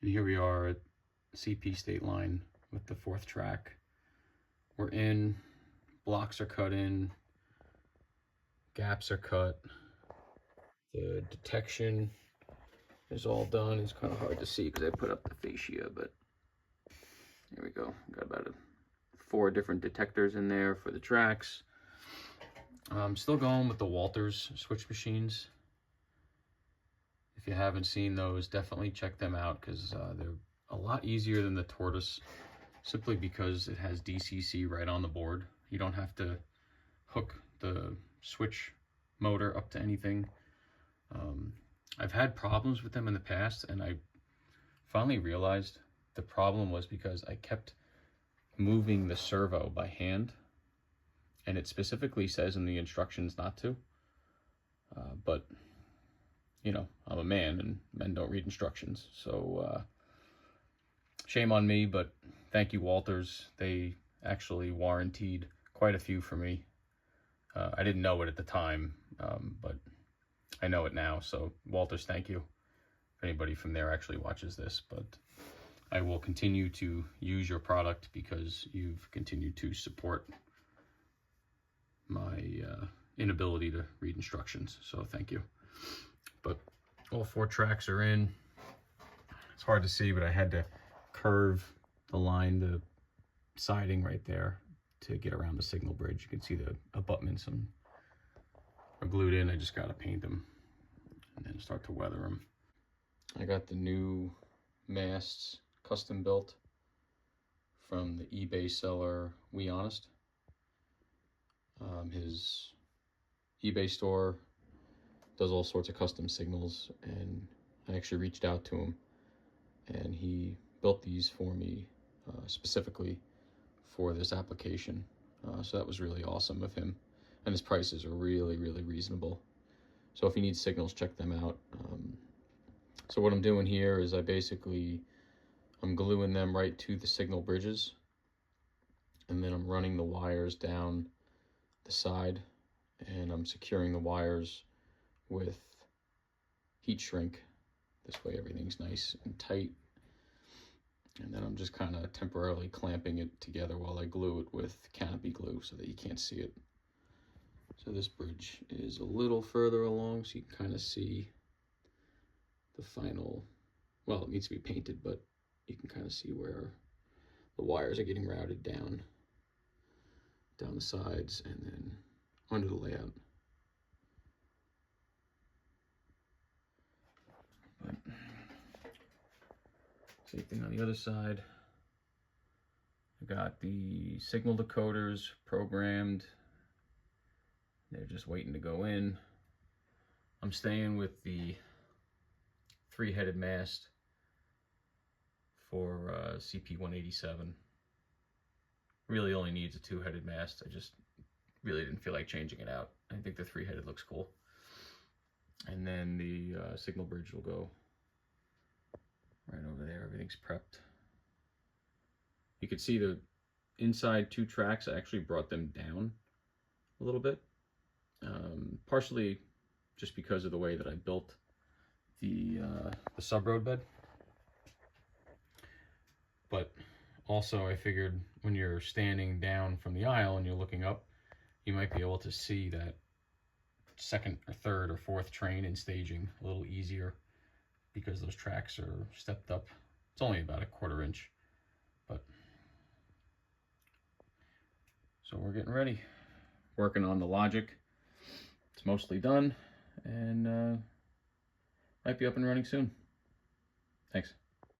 And here we are at CP State Line with the 4th track. We're in, blocks are cut in, gaps are cut. The detection is all done. It's kind of hard to see because I put up the fascia, but here we go. Got about 4 different detectors in there for the tracks. I'm still going with the Walters switch machines. If you haven't seen those, definitely check them out because they're a lot easier than the Tortoise, simply because it has DCC right on the board. You don't have to hook the switch motor up to anything. I've had problems with them in the past, and I finally realized the problem was because I kept moving the servo by hand, and it specifically says in the instructions not to, but you know, I'm a man and men don't read instructions, so shame on me. But thank you, Walters. They actually warranted quite a few for me. I didn't know it at the time, but I know it now, so Walters, thank you. If anybody from there actually watches this, but I will continue to use your product because you've continued to support my inability to read instructions, so thank you. But all 4 tracks are in. It's hard to see, but I had to curve the line, the siding right there, to get around the signal bridge. You can see the abutments are glued in. I just got to paint them and then start to weather them. I got the new masts custom built from the eBay seller We Honest. His eBay store does all sorts of custom signals, and I actually reached out to him and he built these for me specifically for this application. So that was really awesome of him, and his prices are really reasonable. So if you need signals, check them out. So what I'm doing here is I'm gluing them right to the signal bridges, and then I'm running the wires down the side, and I'm securing the wires with heat shrink. This way everything's nice and tight. And then I'm just kind of temporarily clamping it together while I glue it with canopy glue so that you can't see it. So this bridge is a little further along, so you can kind of see the final, well, it needs to be painted, but you can kind of see where the wires are getting routed down the sides and then under the layout. But same thing on the other side. I got the signal decoders programmed. They're just waiting to go in. I'm staying with the 3-headed mast for CP187. Really only needs a 2-headed mast. I just really didn't feel like changing it out. I think the 3-headed looks cool. And then the signal bridge will go right over there. Everything's prepped. You can see the inside 2 tracks. I actually brought them down a little bit, partially just because of the way that I built the sub-road bed, but also I figured when you're standing down from the aisle and you're looking up, you might be able to see that 2nd or 3rd or 4th train in staging a little easier because those tracks are stepped up. It's only about a 1/4 inch, but so we're getting ready, working on the logic. It's mostly done, and might be up and running soon. Thanks.